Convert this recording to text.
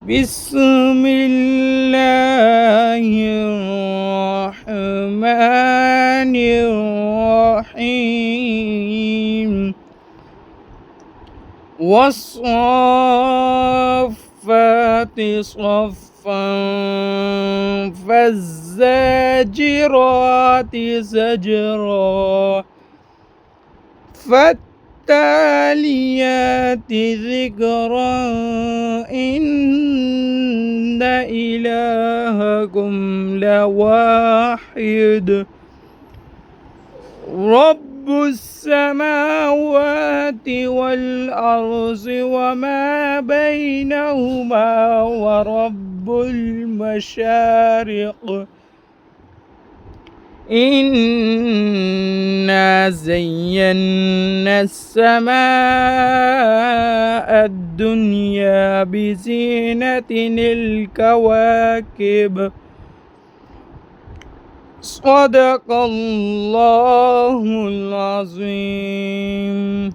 بسم الله الرحمن الرحيم والصافات صفا فالزاجرات زجرا فالتاليات ذكرا إن إلهكم لواحد رب السماوات والأرض وما بينهما ورب المشارق إنا زينا السماء الدنيا بزينة الكواكب صدق الله العظيم.